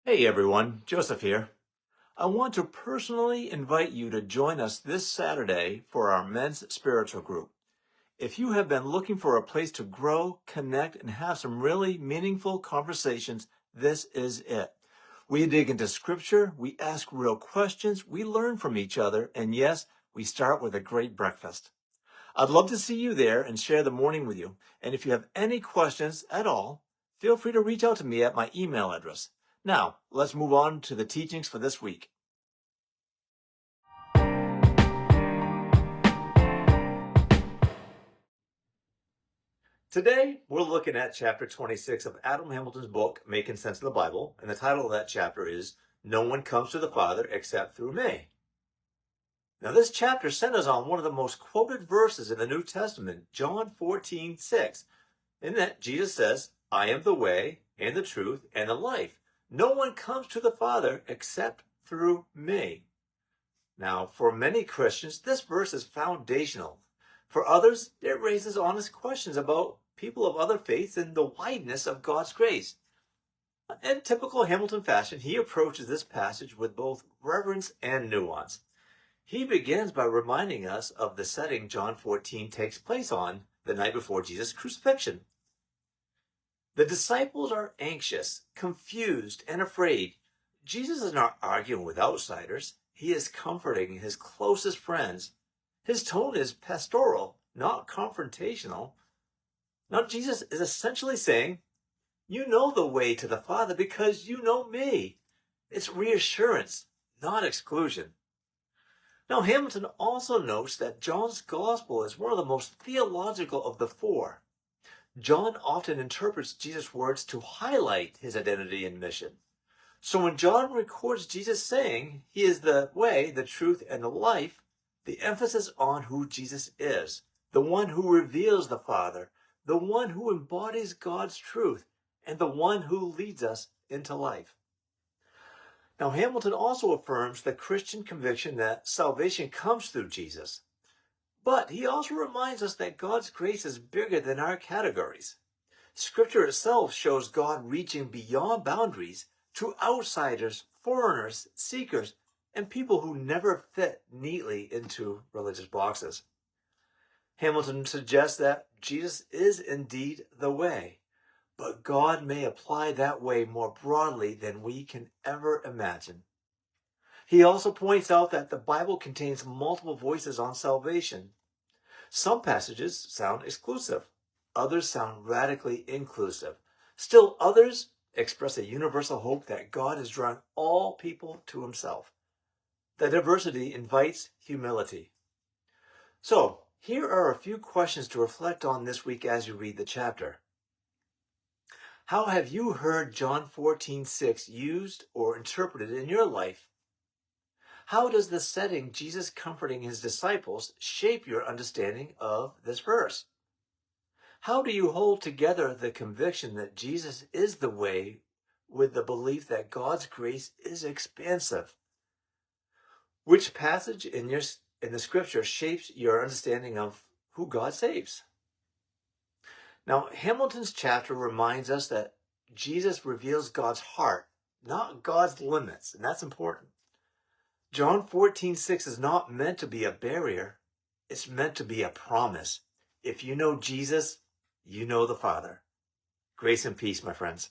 Hey everyone, Joseph here. I want to personally invite you to join us this Saturday for our men's spiritual group. If you have been looking for a place to grow, connect, and have some really meaningful conversations, this is it. We dig into scripture, we ask real questions, we learn from each other, and yes, we start with a great breakfast. I'd love to see you there and share the morning with you. And if you have any questions at all, feel free to reach out to me at my email address. Now, let's move on to the teachings for this week. Today, we're looking at chapter 26 of Adam Hamilton's book, Making Sense of the Bible, and the title of that chapter is No One Comes to the Father Except Through Me. Now, this chapter centers on one of the most quoted verses in the New Testament, John 14:6. In that, Jesus says, I am the way, and the truth, and the life. No one comes to the Father except through me. Now, for many Christians, this verse is foundational. For others, it raises honest questions about people of other faiths and the wideness of God's grace. In typical Hamilton fashion, he approaches this passage with both reverence and nuance. He begins by reminding us of the setting John 14 takes place on the night before Jesus' crucifixion. The disciples are anxious, confused, and afraid. Jesus is not arguing with outsiders. He is comforting his closest friends. His tone is pastoral, not confrontational. Now, Jesus is essentially saying, you know the way to the Father because you know me. It's reassurance, not exclusion. Now, Hamilton also notes that John's gospel is one of the most theological of the four. John often interprets Jesus' words to highlight his identity and mission. So when John records Jesus saying he is the way, the truth, and the life, the emphasis on who Jesus is, the one who reveals the Father, the one who embodies God's truth, and the one who leads us into life. Now, Hamilton also affirms the Christian conviction that salvation comes through Jesus. But he also reminds us that God's grace is bigger than our categories. Scripture itself shows God reaching beyond boundaries to outsiders, foreigners, seekers, and people who never fit neatly into religious boxes. Hamilton suggests that Jesus is indeed the way, but God may apply that way more broadly than we can ever imagine. He also points out that the Bible contains multiple voices on salvation. Some passages sound exclusive. Others sound radically inclusive. Still others express a universal hope that God is drawing all people to himself. The diversity invites humility. So, here are a few questions to reflect on this week as you read the chapter. How have you heard John 14:6 used or interpreted in your life? How does the setting Jesus comforting his disciples shape your understanding of this verse? How do you hold together the conviction that Jesus is the way with the belief that God's grace is expansive? Which passage in the scripture shapes your understanding of who God saves? Now, Hamilton's chapter reminds us that Jesus reveals God's heart, not God's limits, and that's important. John 14:6 is not meant to be a barrier. It's meant to be a promise. If you know Jesus, you know the Father. Grace and peace, my friends.